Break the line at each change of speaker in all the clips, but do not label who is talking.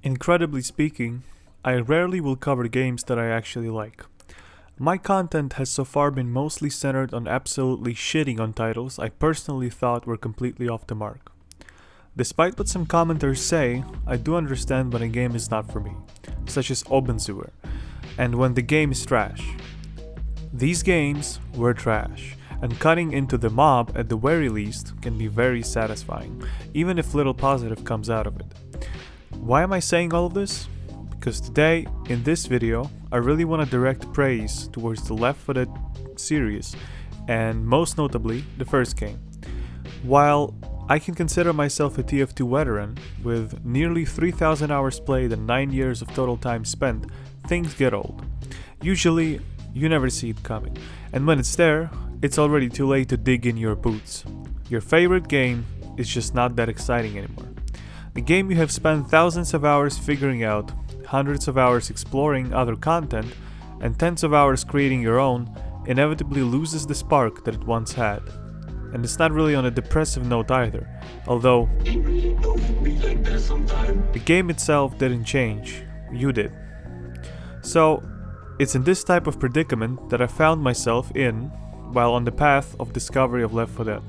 Incredibly speaking, I rarely will cover games that I actually like. My content has so far been mostly centered on absolutely shitting on titles I personally thought were completely off the mark. Despite what some commenters say, I do understand when a game is not for me, such as Obenzuer, and when the game is trash. These games were trash, and cutting into the mob at the very least can be very satisfying, even if little positive comes out of it. Why am I saying all of this? Because today, in this video, I really want to direct praise towards the Left 4 Dead series, and most notably, the first game. While I can consider myself a TF2 veteran, with nearly 3,000 hours played and 9 years of total time spent, things get old. Usually, you never see it coming, and when it's there, it's already too late to dig in your boots. Your favorite game is just not that exciting anymore. The game you have spent thousands of hours figuring out, hundreds of hours exploring other content, and tens of hours creating your own, inevitably loses the spark that it once had. And it's not really on a depressive note either, although the game itself didn't change, you did. So, it's in this type of predicament that I found myself in while on the path of discovery of Left 4 Dead.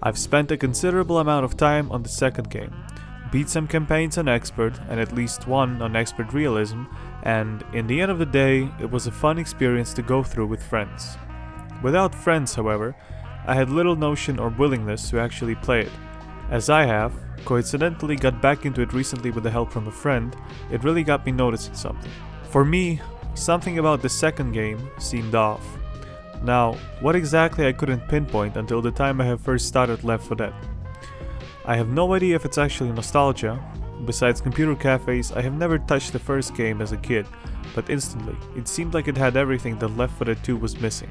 I've spent a considerable amount of time on the second game, beat some campaigns on Expert and at least one on Expert Realism, and in the end of the day, it was a fun experience to go through with friends. Without friends, however, I had little notion or willingness to actually play it. As I have, coincidentally got back into it recently with the help from a friend, it really got me noticing something. For me, something about the second game seemed off. Now, what exactly I couldn't pinpoint until the time I have first started Left 4 Dead. I have no idea if it's actually nostalgia. Besides computer cafes, I have never touched the first game as a kid, but instantly, it seemed like it had everything that Left 4 Dead 2 was missing.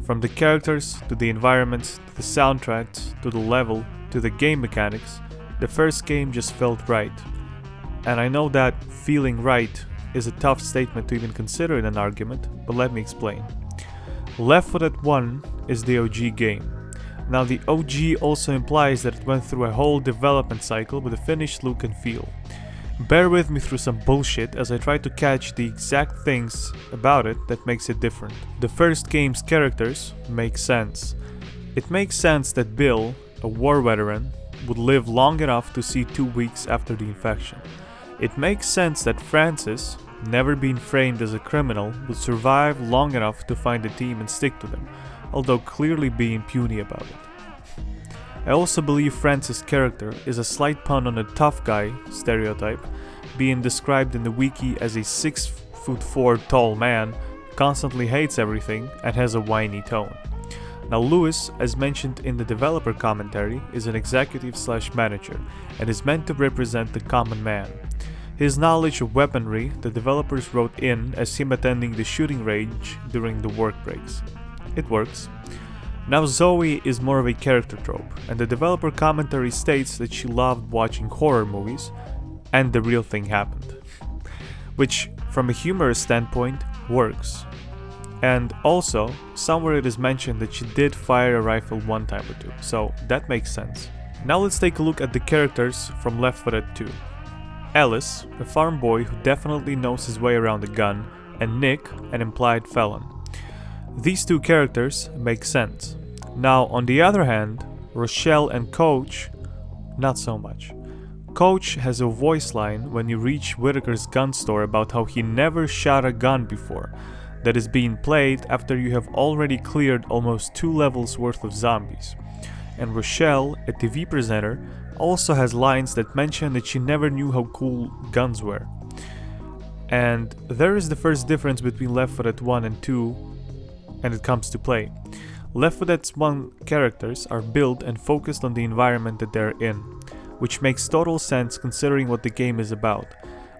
From the characters, to the environments, to the soundtracks, to the level, to the game mechanics, the first game just felt right. And I know that feeling right is a tough statement to even consider in an argument, but let me explain. Left 4 Dead 1 is the OG game. Now the OG also implies that it went through a whole development cycle with a finished look and feel. Bear with me through some bullshit as I try to catch the exact things about it that makes it different. The first game's characters make sense. It makes sense that Bill, a war veteran, would live long enough to see 2 weeks after the infection. It makes sense that Francis, never been framed as a criminal, would survive long enough to find a team and stick to them, although clearly being puny about it. I also believe Francis' character is a slight pun on a tough guy stereotype, being described in the wiki as a 6'4" tall man, constantly hates everything, and has a whiny tone. Now Lewis, as mentioned in the developer commentary, is an executive/manager, and is meant to represent the common man. His knowledge of weaponry, the developers wrote in as him attending the shooting range during the work breaks. It works. Now Zoe is more of a character trope, and the developer commentary states that she loved watching horror movies, and the real thing happened. Which, from a humorous standpoint, works. And also, somewhere it is mentioned that she did fire a rifle one time or two, so that makes sense. Now let's take a look at the characters from Left 4 Dead 2. Ellis, a farm boy who definitely knows his way around a gun, and Nick, an implied felon. These two characters make sense. Now, on the other hand, Rochelle and Coach, not so much. Coach has a voice line when you reach Whitaker's gun store about how he never shot a gun before, that is being played after you have already cleared almost 2 levels worth of zombies. And Rochelle, a TV presenter, also has lines that mention that she never knew how cool guns were. And there is the first difference between Left 4 Dead 1 and 2 and it comes to play. Left 4 Dead's 1 characters are built and focused on the environment that they're in, which makes total sense considering what the game is about.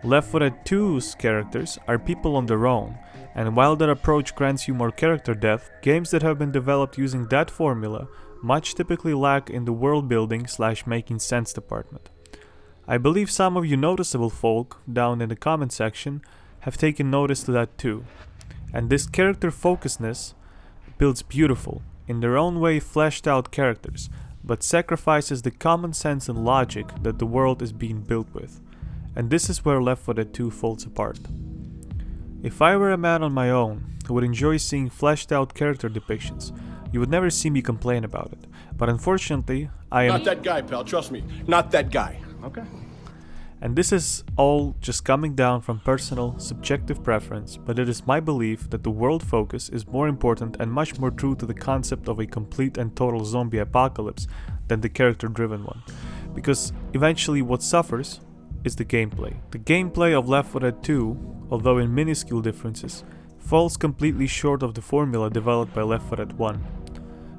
Left 4 Dead 2's characters are people on their own, and while that approach grants you more character depth, games that have been developed using that formula much typically lack in the world building / making sense department. I believe some of you noticeable folk down in the comment section have taken notice to that too. And this character focusedness builds beautiful, in their own way fleshed out characters, but sacrifices the common sense and logic that the world is being built with. And this is where Left 4 Dead 2 falls apart. If I were a man on my own who would enjoy seeing fleshed out character depictions, you would never see me complain about it. But unfortunately, I am
not that guy, pal, trust me. Not that guy. Okay.
And this is all just coming down from personal, subjective preference, but it is my belief that the world focus is more important and much more true to the concept of a complete and total zombie apocalypse than the character-driven one. Because eventually what suffers is the gameplay. The gameplay of Left 4 Dead 2, although in minuscule differences, falls completely short of the formula developed by Left 4 Dead 1.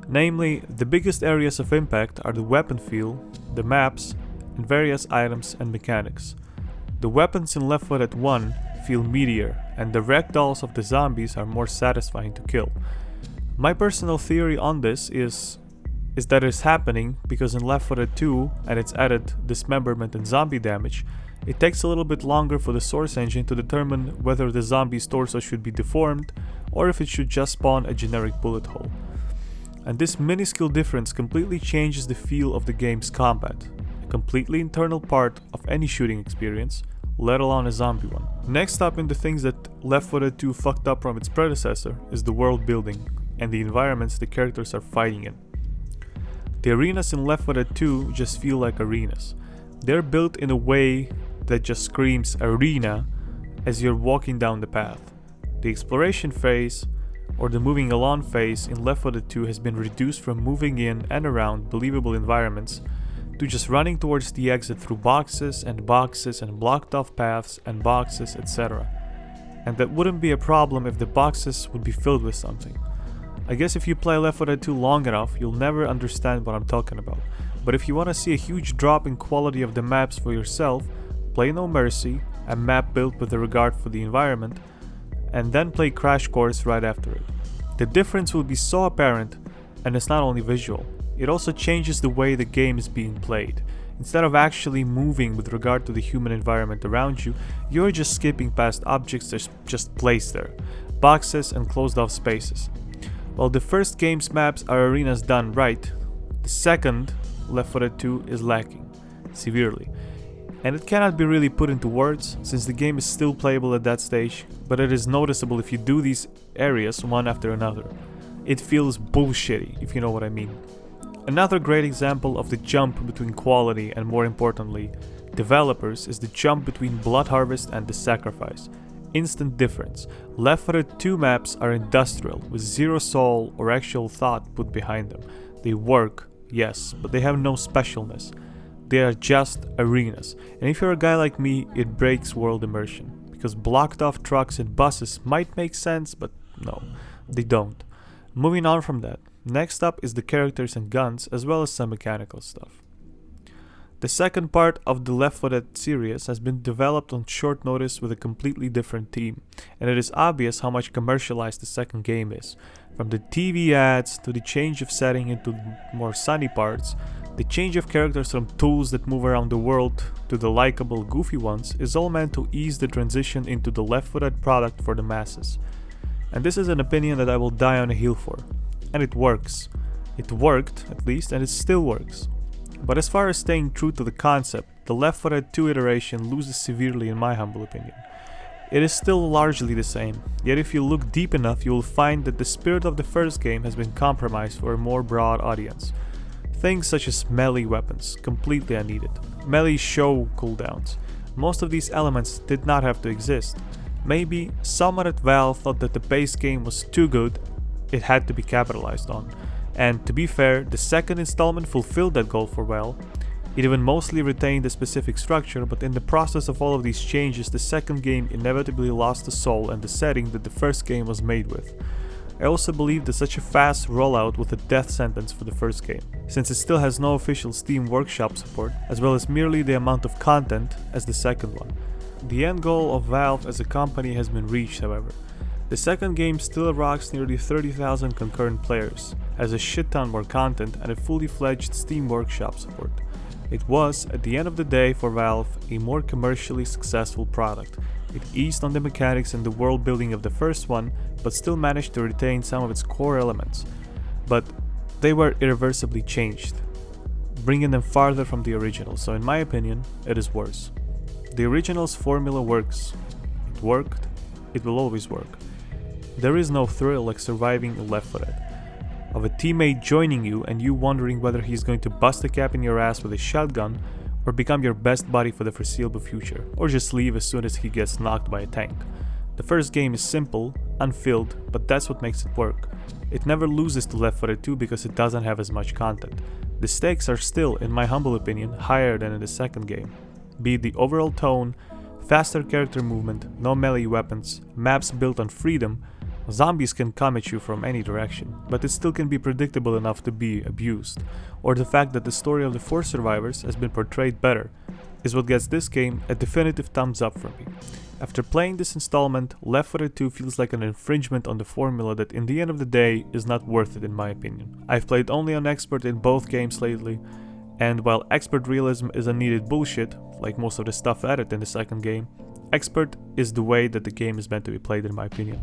Namely, the biggest areas of impact are the weapon feel, the maps, and various items and mechanics. The weapons in Left 4 Dead 1 feel meatier, and the ragdolls of the zombies are more satisfying to kill. My personal theory on this is that it's happening because in Left 4 Dead 2 and its added dismemberment and zombie damage, it takes a little bit longer for the Source engine to determine whether the zombie's torso should be deformed or if it should just spawn a generic bullet hole. And this minuscule difference completely changes the feel of the game's combat, a completely internal part of any shooting experience, let alone a zombie one. Next up in the things that Left 4 Dead 2 fucked up from its predecessor is the world building and the environments the characters are fighting in. The arenas in Left 4 Dead 2 just feel like arenas. They're built in a way that just screams arena as you're walking down the path. The exploration phase, or the moving along phase in Left 4 Dead 2 has been reduced from moving in and around believable environments to just running towards the exit through boxes and blocked off paths and boxes, etc. And that wouldn't be a problem if the boxes would be filled with something. I guess if you play Left 4 Dead 2 long enough, you'll never understand what I'm talking about. But if you want to see a huge drop in quality of the maps for yourself, play No Mercy, a map built with a regard for the environment, and then play Crash Course right after it. The difference will be so apparent, and it's not only visual, it also changes the way the game is being played. Instead of actually moving with regard to the human environment around you, you're just skipping past objects that just placed there, boxes and closed off spaces. While the first game's maps are arenas done right, the second, Left 4 Dead 2, is lacking severely. And it cannot be really put into words, since the game is still playable at that stage, but it is noticeable if you do these areas one after another. It feels bullshitty, if you know what I mean. Another great example of the jump between quality and, more importantly, developers is the jump between Blood Harvest and The Sacrifice. Instant difference. Left 4 Dead 2 maps are industrial, with zero soul or actual thought put behind them. They work, yes, but they have no specialness. They are just arenas, and if you're a guy like me, it breaks world immersion, because blocked off trucks and buses might make sense, but no, they don't. Moving on from that, next up is the characters and guns, as well as some mechanical stuff. The second part of the Left 4 Dead series has been developed on short notice with a completely different team, and it is obvious how much commercialized the second game is. From the TV ads to the change of setting into more sunny parts, the change of characters from tools that move around the world to the likable, goofy ones is all meant to ease the transition into the Left 4 Dead product for the masses. And this is an opinion that I will die on a hill for. And it works. It worked, at least, and it still works. But as far as staying true to the concept, the Left 4 Dead 2 iteration loses severely in my humble opinion. It is still largely the same, yet if you look deep enough you will find that the spirit of the first game has been compromised for a more broad audience. Things such as melee weapons, completely unneeded. Melee show cooldowns. Most of these elements did not have to exist. Maybe someone at Valve thought that the base game was too good, it had to be capitalized on. And to be fair, the second installment fulfilled that goal for well. It even mostly retained a specific structure, but in the process of all of these changes, the second game inevitably lost the soul and the setting that the first game was made with. I also believe that such a fast rollout was a death sentence for the first game, since it still has no official Steam Workshop support, as well as merely the amount of content as the second one. The end goal of Valve as a company has been reached, however. The second game still rocks nearly 30,000 concurrent players, has a shit ton more content and a fully fledged Steam Workshop support. It was, at the end of the day for Valve, a more commercially successful product. It eased on the mechanics and the world building of the first one, but still managed to retain some of its core elements. But they were irreversibly changed, bringing them farther from the original, so in my opinion, it is worse. The original's formula works. It worked. It will always work. There is no thrill like surviving Left 4 Dead. Of a teammate joining you and you wondering whether he's going to bust a cap in your ass with a shotgun or become your best buddy for the foreseeable future, or just leave as soon as he gets knocked by a tank. The first game is simple, unfilled, but that's what makes it work. It never loses to Left 4 Dead 2 because it doesn't have as much content. The stakes are still, in my humble opinion, higher than in the second game. Be it the overall tone, faster character movement, no melee weapons, maps built on freedom. Zombies can come at you from any direction, but it still can be predictable enough to be abused, or the fact that the story of the 4 survivors has been portrayed better is what gets this game a definitive thumbs up from me. After playing this installment, Left 4 Dead 2 feels like an infringement on the formula that in the end of the day is not worth it in my opinion. I've played only on Expert in both games lately, and while Expert realism is unneeded bullshit, like most of the stuff added in the second game, Expert is the way that the game is meant to be played in my opinion.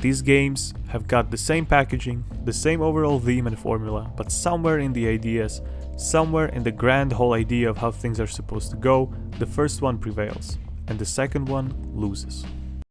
These games have got the same packaging, the same overall theme and formula, but somewhere in the ideas, somewhere in the grand whole idea of how things are supposed to go, the first one prevails, and the second one loses.